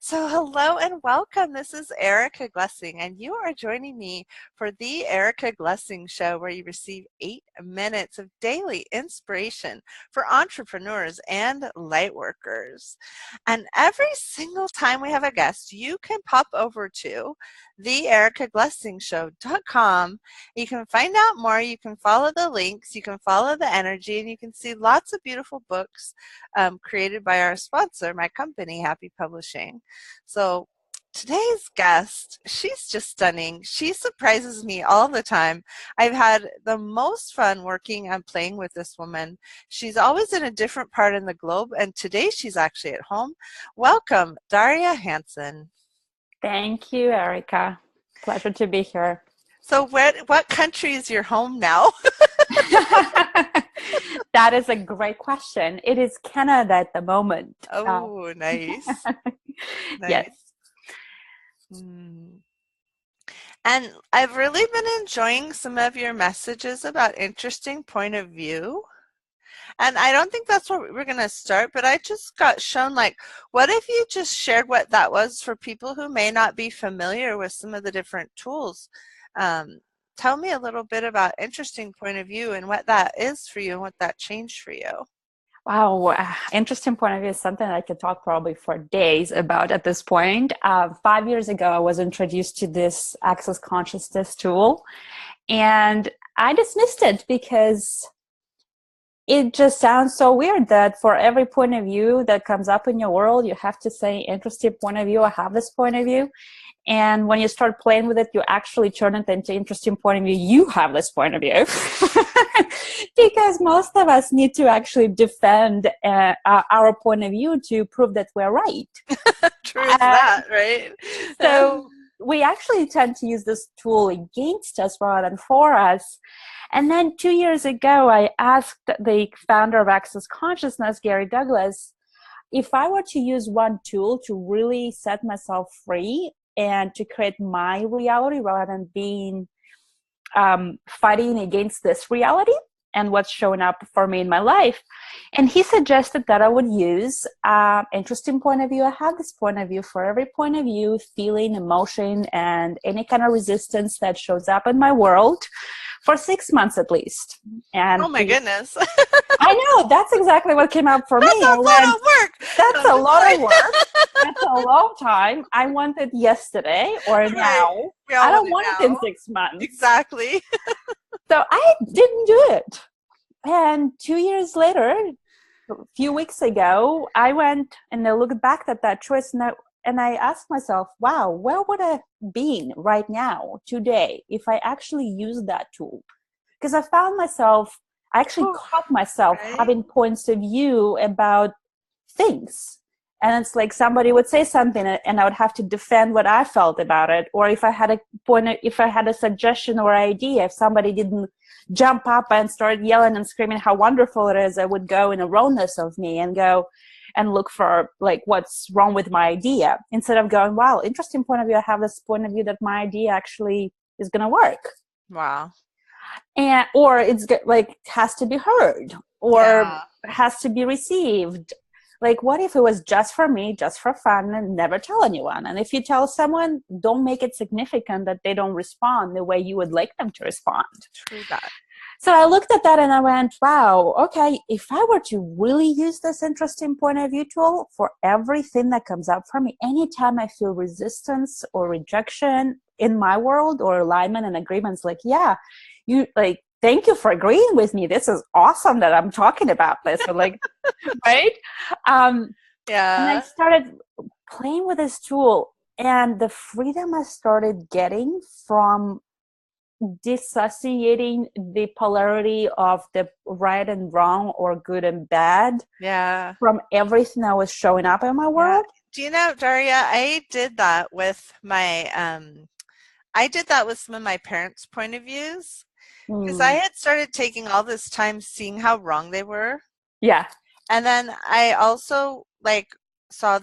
So, hello and welcome. This is Erica Glessing, and you are joining me for the Erica Glessing Show, where you receive 8 minutes of daily inspiration for entrepreneurs and light workers. And every single time we have a guest, you can pop over to theericaglessingshow.com. You can find out more, you can follow the links, you can follow the energy, and you can see lots of beautiful books created by our sponsor, my company, Happy Publishing. So today's guest, she's just stunning. She surprises me all the time. I've had the most fun working and playing with this woman. She's always in a different part in the globe, and today she's actually at home. Welcome, Daria Hanson. Thank you, Erica. Pleasure to be here. So what country is your home now? That is a great question. It is Canada at the moment. Oh, nice. Yes. Nice. Mm. And I've really been enjoying some of your messages about interesting point of view. And I don't think that's where we're going to start, but I just got shown, like, what if you just shared what that was for people who may not be familiar with some of the different tools? Tell me a little bit about interesting point of view and what that is for you and what that changed for you. Wow. Interesting point of view is something I could talk probably for days about at this point. 5 years ago, I was introduced to this access consciousness tool, and I dismissed it because it just sounds so weird that for every point of view that comes up in your world, you have to say interesting point of view or have this point of view. And when you start playing with it, you actually turn it into interesting point of view. You have this point of view. Because most of us need to actually defend our point of view to prove that we're right. True as that, right? So we actually tend to use this tool against us rather than for us. And then 2 years ago, I asked the founder of Access Consciousness, Gary Douglas, if I were to use one tool to really set myself free and to create my reality rather than being fighting against this reality and what's showing up for me in my life. And he suggested that I would use interesting point of view. I have this point of view for every point of view, feeling, emotion, and any kind of resistance that shows up in my world for 6 months at least. And oh my goodness. I know, that's exactly what came up for me. That's a lot of work. That's a lot of work. That's a long time. I want it yesterday or Right. now. I don't want it in 6 months. Exactly. So I didn't do it. And 2 years later, a few weeks ago, I went and I looked back at that choice and I asked myself, wow, where would I be right now, today, if I actually used that tool? Because I found myself, I actually caught myself having points of view about things. And it's like somebody would say something and I would have to defend what I felt about it. Or if I had a suggestion or idea, if somebody didn't jump up and start yelling and screaming how wonderful it is, I would go in a wrongness of me and go and look for like what's wrong with my idea, instead of going, wow, interesting point of view. I have this point of view that my idea actually is going to work. Wow. And or it's like has to be heard or has to be received. Like, what if it was just for me, just for fun, and never tell anyone? And if you tell someone, don't make it significant that they don't respond the way you would like them to respond. True that. So I looked at that and I went, wow, okay, if I were to really use this interesting point of view tool for everything that comes up for me, anytime I feel resistance or rejection in my world or alignment and agreements, like, yeah, you like, thank you for agreeing with me. This is awesome that I'm talking about this. So like, right? And I started playing with this tool, and the freedom I started getting from dissociating the polarity of the right and wrong or good and bad from everything that was showing up in my world. Do you know, Daria, I did that with my some of my parents' point of views. Because I had started taking all this time seeing how wrong they were. Yeah. And then I also like saw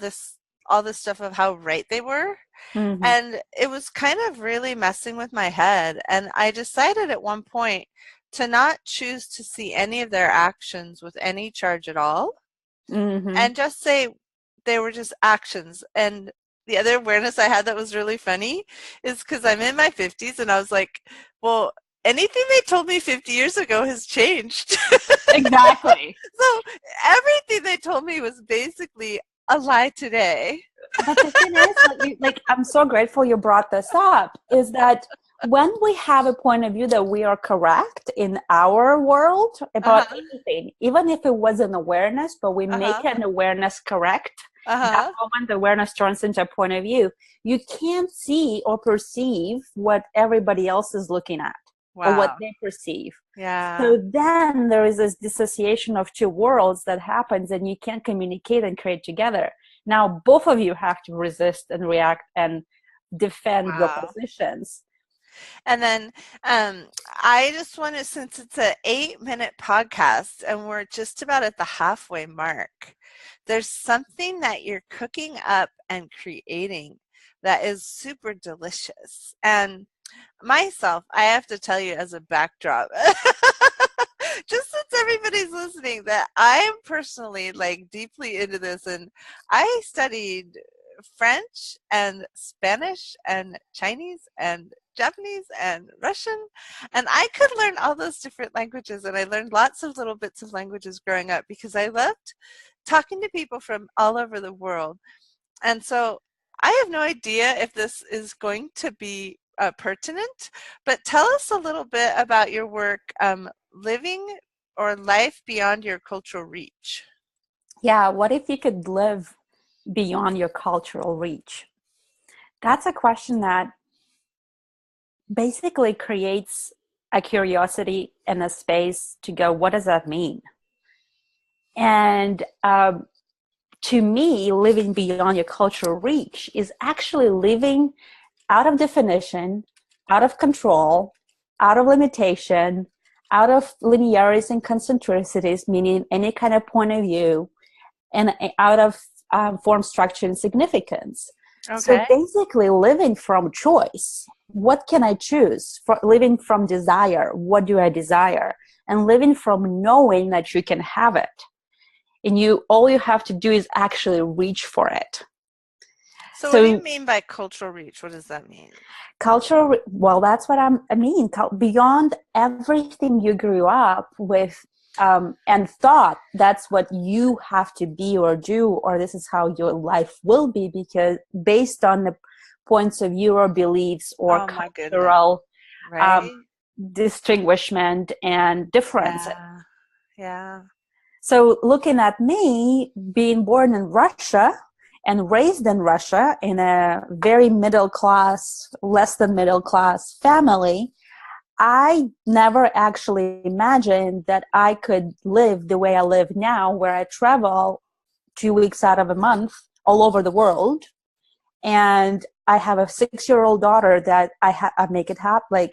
all this stuff of how right they were. Mm-hmm. And it was kind of really messing with my head. And I decided at one point to not choose to see any of their actions with any charge at all. Mm-hmm. And just say they were just actions. And the other awareness I had that was really funny is because I'm in my 50s and I was like, well, anything they told me 50 years ago has changed. Exactly. So everything they told me was basically a lie today. But the thing is, like, I'm so grateful you brought this up, is that when we have a point of view that we are correct in our world about Uh-huh. anything, even if it was an awareness, but we make Uh-huh. an awareness correct, that Uh-huh. moment the awareness turns into a point of view. You can't see or perceive what everybody else is looking at or what Wow. they perceive. Yeah. So then there is this dissociation of two worlds that happens, and you can't communicate and create together. Now, both of you have to resist and react and defend your Wow. positions. And then I just want to, since it's an 8-minute podcast and we're just about at the halfway mark, there's something that you're cooking up and creating that is super delicious. And myself, I have to tell you as a backdrop, just since everybody's listening, that I am personally like deeply into this, and I studied French and Spanish and Chinese and Japanese and Russian, and I could learn all those different languages, and I learned lots of little bits of languages growing up because I loved talking to people from all over the world. And so I have no idea if this is going to be pertinent, but tell us a little bit about your work, living or life beyond your cultural reach. Yeah, what if you could live beyond your cultural reach? That's a question that basically creates a curiosity and a space to go, what does that mean? And to me, living beyond your cultural reach is actually living out of definition, out of control, out of limitation, out of linearities and concentricities, meaning any kind of point of view, and out of form, structure, and significance. So Okay. basically, living from choice. What can I choose? For living from desire. What do I desire? And living from knowing that you can have it. And all you have to do is actually reach for it. So, what do you So mean by cultural reach? What does that mean? cultural, well, that's what I mean. Beyond everything you grew up with and thought that's what you have to be or do, or this is how your life will be, because based on the points of view or beliefs or Oh my goodness. cultural um, Right? distinguishment and difference. Yeah. Yeah. So looking at me being born in Russia and raised in Russia in a very middle class, less than middle class family, I never actually imagined that I could live the way I live now, where I travel 2 weeks out of a month all over the world. And I have a 6-year-old daughter that I make it happen.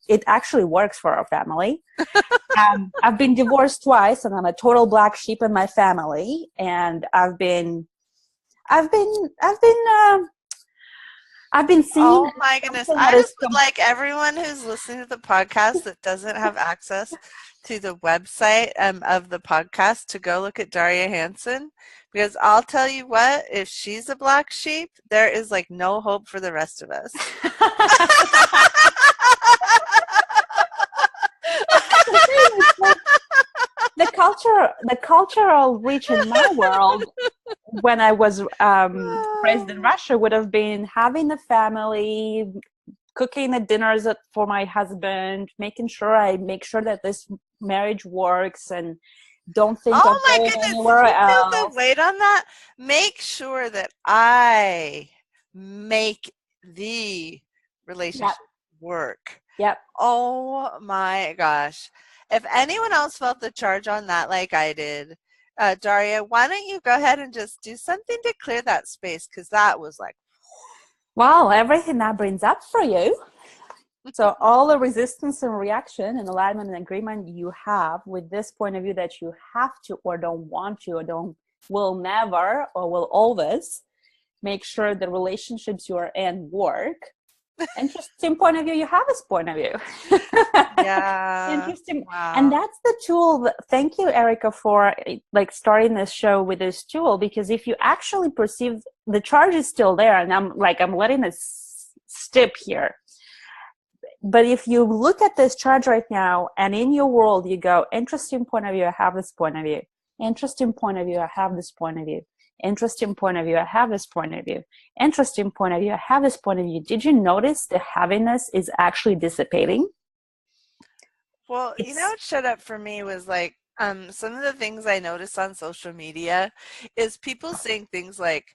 It actually works for our family. I've been divorced twice, and I'm a total black sheep in my family. And I've been, I've been, I've been seen Oh my as goodness. something I that is just would like everyone who's listening to the podcast that doesn't have access to the website of the podcast to go look at Daria Hanson, because I'll tell you what, if she's a black sheep, there is like no hope for the rest of us. the thing is, like, the cultural reach in my world when I was raised in Russia would have been having a family, cooking the dinners for my husband, making sure I make sure that this marriage works and don't think of Oh my going goodness, did anywhere you feel the else. weight on that? Make sure that I make the Yep, relationship work. yep. Oh my gosh. If anyone else felt the charge on that like I did, Daria, why don't you go ahead and just do something to clear that space? Because that was like, Well, everything that brings up for you. So all the resistance and reaction and alignment and agreement you have with this point of view that you have to or don't want to or don't will never or will always make sure the relationships you are in work. Interesting point of view. You have this point of view. Yeah. Interesting. And Wow. that's the tool thank you, Erica, for like starting this show with this tool, because if you actually perceive the charge is still there, and I'm letting it stip here. But if you look at this charge right now and in your world, you go, interesting point of view, I have this point of view. Interesting point of view, I have this point of view. Interesting point of view, I have this point of view. Interesting point of view, I have this point of view. Did you notice the heaviness is actually dissipating? Well, It's what showed up for me was like some of the things I noticed on social media is people saying things like,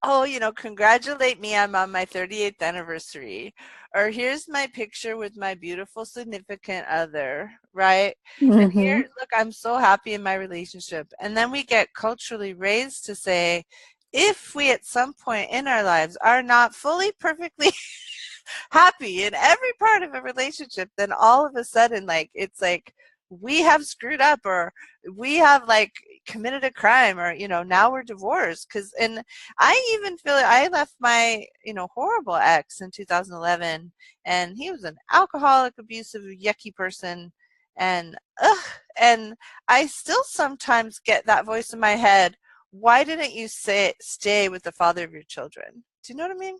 oh, congratulate me, I'm on my 38th anniversary. Or here's my picture with my beautiful significant other, right? And here, mm-hmm. look, I'm so happy in my relationship. And then we get culturally raised to say, if we at some point in our lives are not fully perfectly happy in every part of a relationship, then all of a sudden, like, it's like we have screwed up, or we have like committed a crime, or now we're divorced. And I even feel like I left my horrible ex in 2011, and he was an alcoholic, abusive, yucky person. And and I still sometimes get that voice in my head, why didn't you stay with the father of your children? Do you know what I mean?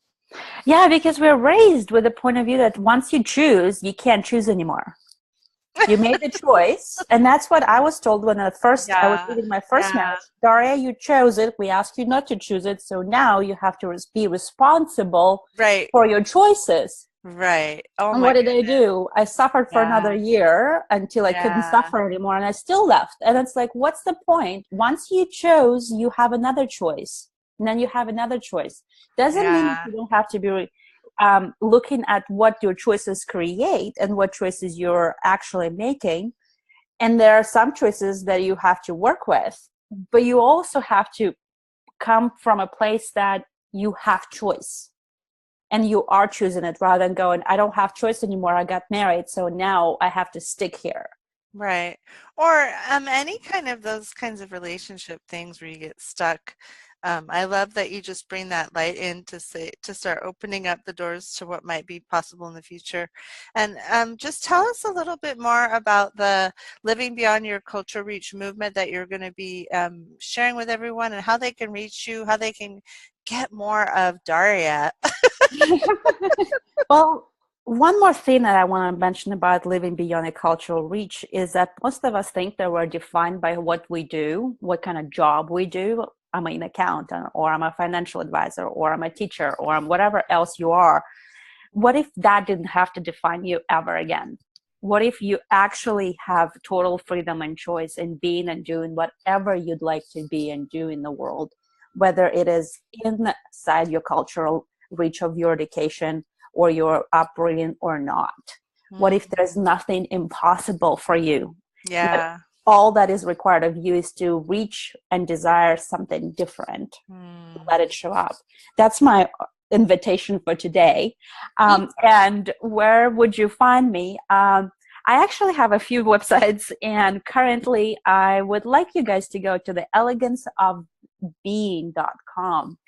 Yeah, because we're raised with the point of view that once you choose, you can't choose anymore. You made the choice, and that's what I was told when I was Yeah, leaving my first yeah. marriage. Daria, you chose it. We asked you not to choose it, so now you have to be responsible Right, for your choices. right. Oh And my what did I goodness. do? I suffered for another Yeah, year until I couldn't yeah, suffer anymore, and I still left. And it's like, what's the point? Once you chose, you have another choice, and then you have another choice. Doesn't mean that yeah, you don't have to be looking at what your choices create and what choices you're actually making. And there are some choices that you have to work with, but you also have to come from a place that you have choice and you are choosing it, rather than going, I don't have choice anymore, I got married, so now I have to stick here. right. Or any kind of those kinds of relationship things where you get stuck. I love that you just bring that light in to start opening up the doors to what might be possible in the future. And just tell us a little bit more about the Living Beyond Your Cultural Reach movement that you're going to be sharing with everyone, and how they can reach you, how they can get more of Daria. Well, one more thing that I want to mention about living beyond a cultural reach is that most of us think that we're defined by what we do, what kind of job we do. I'm an accountant, or I'm a financial advisor, or I'm a teacher, or I'm whatever else you are. What if that didn't have to define you ever again? What if you actually have total freedom and choice in being and doing whatever you'd like to be and do in the world, whether it is inside your cultural reach of your education or your upbringing or not? What if there's nothing impossible for you? What Yeah. all that is required of you is to reach and desire something different, Hmm. let it show up. That's my invitation for today. Neat. And where would you find me? I actually have a few websites, and currently I would like you guys to go to the eleganceofbeing.com,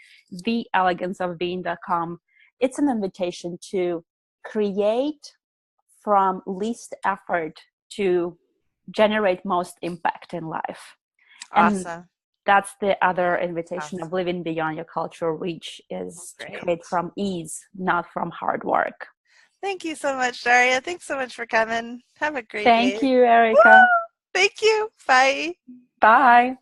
theeleganceofbeing.com. It's an invitation to create from least effort to generate most impact in life. And Awesome. that's the other invitation of Awesome. living beyond your cultural reach, is to Great. create from ease, not from hard work. Thank you so much, Daria. Thanks so much for coming. Have a great Thank day. you, Woo! Erica. Thank you. Bye. Bye.